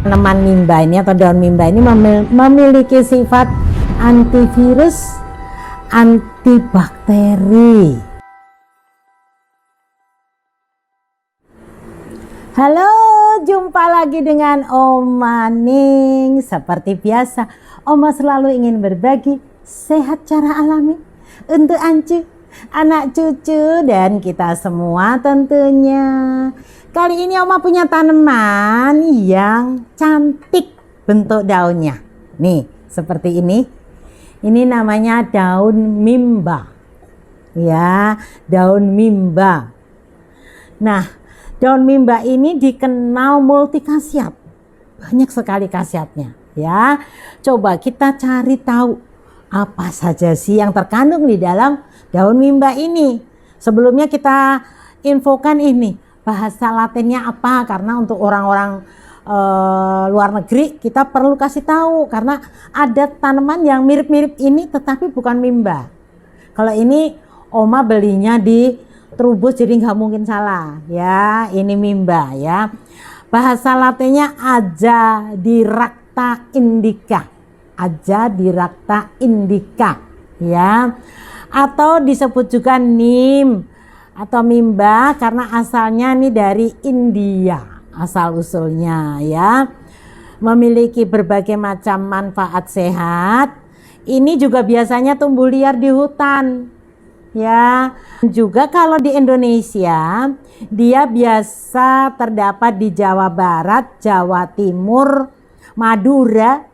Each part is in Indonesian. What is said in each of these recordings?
Tanaman mimba ini atau daun mimba ini memiliki sifat antivirus, antibakteri. Halo, jumpa lagi dengan Oma Ning. Seperti biasa, Oma selalu ingin berbagi sehat cara alami untuk Ancu, anak cucu, dan kita semua tentunya. Kali ini Oma punya tanaman yang cantik bentuk daunnya. Nih, seperti ini. Ini namanya daun mimba. Ya, daun mimba. Nah, daun mimba ini dikenal multi khasiat. Banyak sekali khasiatnya, ya. Coba kita cari tahu apa saja sih yang terkandung di dalam daun mimba ini. Sebelumnya kita infokan ini. Bahasa Latinnya apa, karena untuk orang-orang luar negeri kita perlu kasih tahu karena ada tanaman yang mirip-mirip ini tetapi bukan mimba. Kalau ini Oma belinya di Trubus jadi nggak mungkin salah ya, ini mimba ya. Bahasa Latinnya Azadirachta indica, Azadirachta indica ya, atau disebut juga neem atau mimba karena asalnya nih dari India asal usulnya ya. Memiliki berbagai macam manfaat sehat. Ini juga biasanya tumbuh liar di hutan ya. Juga kalau di Indonesia dia biasa terdapat di Jawa Barat, Jawa Timur, Madura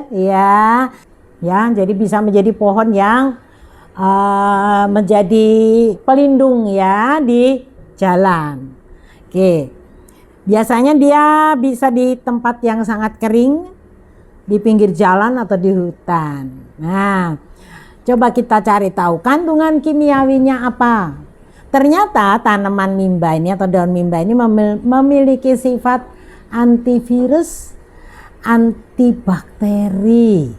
ya. Ya, jadi bisa menjadi pohon yang menjadi pelindung ya di jalan. Oke. Biasanya dia bisa di tempat yang sangat kering, di pinggir jalan atau di hutan. Nah, coba kita cari tahu kandungan kimiawinya apa. Ternyata tanaman mimba ini atau daun mimba ini memiliki sifat antivirus, antibakteri.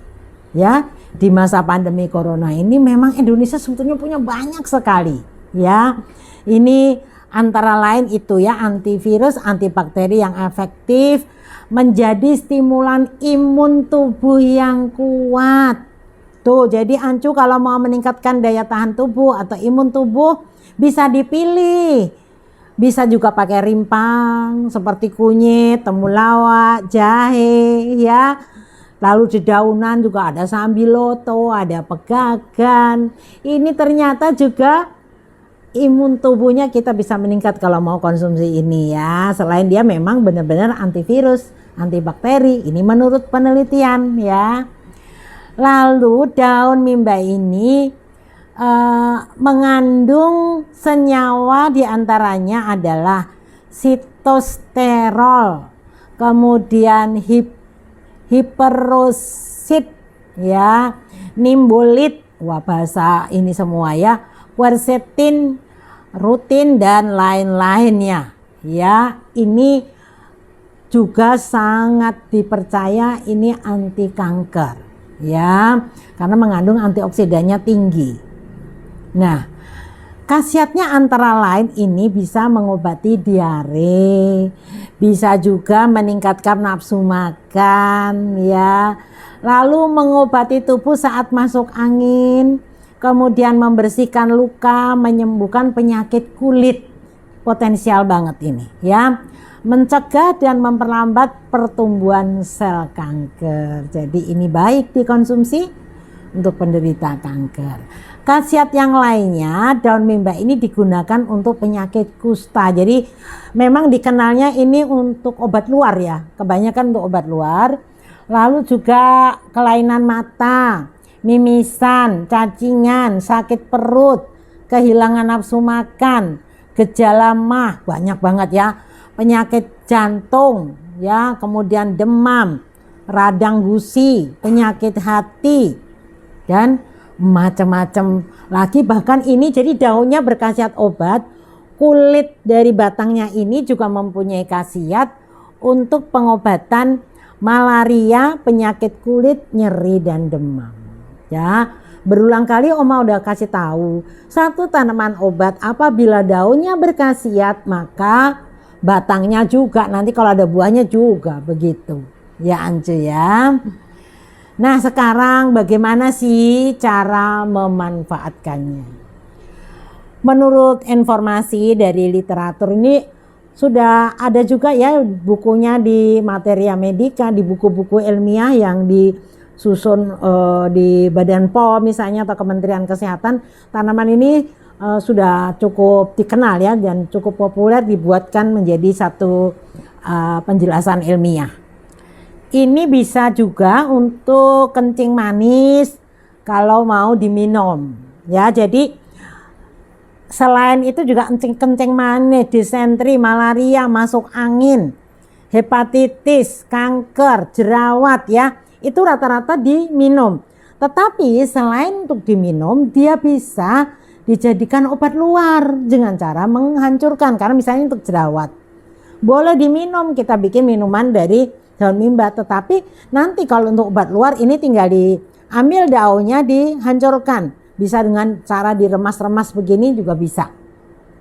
Ya, di masa pandemi corona ini memang Indonesia sebetulnya punya banyak sekali. Ya, ini antara lain itu ya, antivirus, antibakteri yang efektif, menjadi stimulan imun tubuh yang kuat. Tuh, jadi Ancu kalau mau meningkatkan daya tahan tubuh atau imun tubuh bisa dipilih. Bisa juga pakai rimpang seperti kunyit, temulawak, jahe ya. Lalu di daunan juga ada sambiloto, ada pegagan. Ini ternyata juga imun tubuhnya kita bisa meningkat kalau mau konsumsi ini ya. Selain dia memang benar-benar antivirus, antibakteri. Ini menurut penelitian ya. Lalu daun mimba ini mengandung senyawa, diantaranya adalah sitosterol, kemudian hiperosit ya, nimbolit, wah bahasa ini semua ya, quercetin, rutin dan lain-lainnya ya. Ini juga sangat dipercaya ini anti kanker ya, karena mengandung antioksidannya tinggi. Nah, khasiatnya antara lain ini bisa mengobati diare, bisa juga meningkatkan nafsu makan ya, lalu mengobati tubuh saat masuk angin, kemudian membersihkan luka, menyembuhkan penyakit kulit. Potensial banget ini ya, mencegah dan memperlambat pertumbuhan sel kanker. Jadi ini baik dikonsumsi untuk penderita kanker. Khasiat yang lainnya, daun mimba ini digunakan untuk penyakit kusta. Jadi memang dikenalnya ini untuk obat luar ya, kebanyakan untuk obat luar. Lalu juga kelainan mata, mimisan, cacingan, sakit perut, kehilangan nafsu makan, gejala MAH, banyak banget ya. Penyakit jantung ya, kemudian demam, radang gusi, penyakit hati, dan macam-macam lagi. Bahkan ini jadi daunnya berkhasiat obat. Kulit dari batangnya ini juga mempunyai khasiat untuk pengobatan malaria, penyakit kulit, nyeri dan demam ya. Berulang kali Oma udah kasih tahu, satu tanaman obat apabila daunnya berkhasiat maka batangnya juga, nanti kalau ada buahnya juga begitu. Ya Ancu ya. Nah sekarang bagaimana sih cara memanfaatkannya? Menurut informasi dari literatur ini sudah ada juga ya bukunya di Materia Medica, di buku-buku ilmiah yang disusun di Badan POM misalnya atau Kementerian Kesehatan. Tanaman ini sudah cukup dikenal ya dan cukup populer, dibuatkan menjadi satu penjelasan ilmiah. Ini bisa juga untuk kencing manis kalau mau diminum ya. Jadi selain itu juga kencing manis, disentri, malaria, masuk angin, hepatitis, kanker, jerawat ya, itu rata-rata diminum. Tetapi selain untuk diminum, dia bisa dijadikan obat luar dengan cara menghancurkan. Karena misalnya untuk jerawat boleh diminum, kita bikin minuman dari daun mimba, tetapi nanti kalau untuk obat luar ini tinggal diambil daunnya, dihancurkan. Bisa dengan cara diremas-remas begini juga bisa.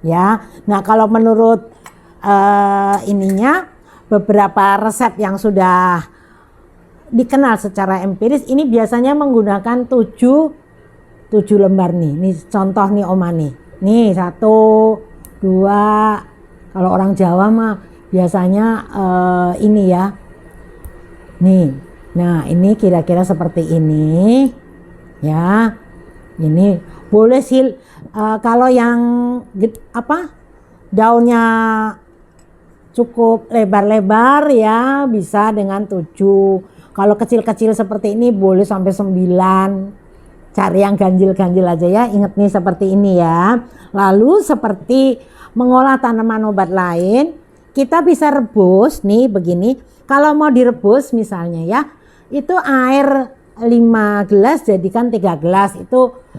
Ya. Nah, kalau menurut beberapa resep yang sudah dikenal secara empiris, ini biasanya menggunakan 7 lembar nih. Ini contoh nih Oma nih. Nih 1, 2. Kalau orang Jawa mah biasanya ini ya. Nih, nah ini kira-kira seperti ini, ya. Ini boleh sih kalau yang daunnya cukup lebar-lebar ya bisa dengan 7. Kalau kecil-kecil seperti ini boleh sampai 9. Cari yang ganjil-ganjil aja ya. Ingat nih seperti ini ya. Lalu seperti mengolah tanaman obat lain, kita bisa rebus nih begini. Kalau mau direbus misalnya ya, itu air 5 gelas jadikan 3 gelas. Itu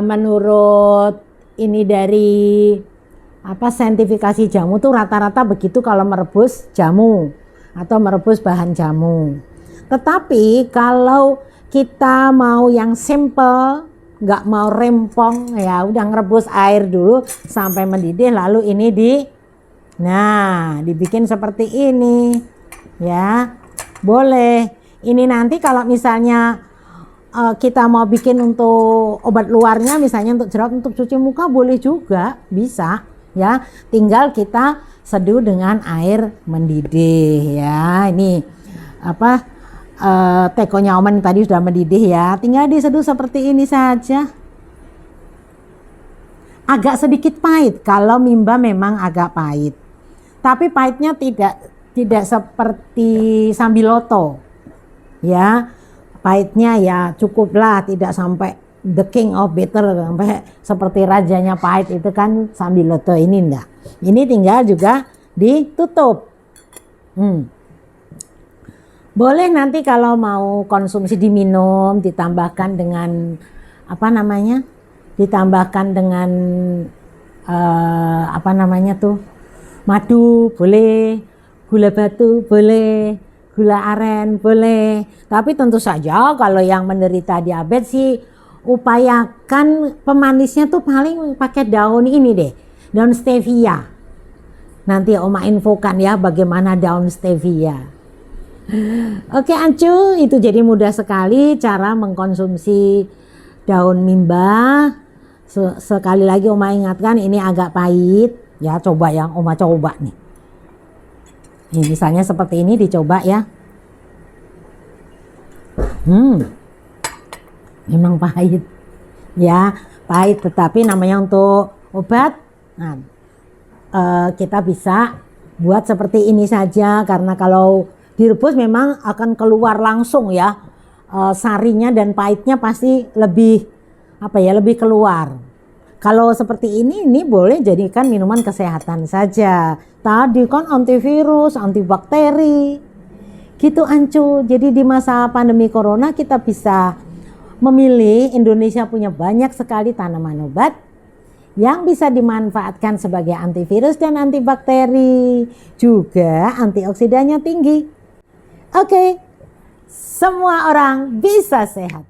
menurut ini dari saintifikasi jamu tuh rata-rata begitu kalau merebus jamu atau merebus bahan jamu. Tetapi kalau kita mau yang simple, nggak mau rempong ya, udah ngerebus air dulu sampai mendidih, lalu ini dibikin seperti ini. Ya, boleh. Ini nanti kalau misalnya kita mau bikin untuk obat luarnya, misalnya untuk jerawat, untuk cuci muka boleh juga, bisa. Ya, tinggal kita seduh dengan air mendidih. Ya, ini tekonya Oman tadi sudah mendidih ya. Tinggal diseduh seperti ini saja. Agak sedikit pahit kalau mimba memang agak pahit. Tapi pahitnya tidak seperti sambiloto. Ya, pahitnya ya cukuplah, tidak sampai the king of bitter, sampai seperti rajanya pahit itu kan sambiloto ini enggak. Ini tinggal juga ditutup. Boleh nanti kalau mau konsumsi diminum, ditambahkan dengan ditambahkan dengan madu boleh, gula batu boleh, gula aren boleh. Tapi tentu saja kalau yang menderita diabetes sih upayakan pemanisnya tuh paling pakai daun ini deh, daun stevia. Nanti Oma infokan ya bagaimana daun stevia. Oke Ancu, itu jadi mudah sekali cara mengkonsumsi daun mimba. Sekali lagi Oma ingatkan ini agak pahit ya, coba yang Oma coba nih. Ini misalnya seperti ini dicoba ya. Memang pahit ya, pahit, tetapi namanya untuk obat. Nah, kita bisa buat seperti ini saja, karena kalau direbus memang akan keluar langsung ya sarinya, dan pahitnya pasti lebih lebih keluar. Kalau seperti ini boleh jadikan minuman kesehatan saja. Tadi kan antivirus, antibakteri gitu Ancu. Jadi di masa pandemi corona kita bisa memilih. Indonesia punya banyak sekali tanaman obat yang bisa dimanfaatkan sebagai antivirus dan antibakteri. Juga antioksidannya tinggi. Oke, semua orang bisa sehat.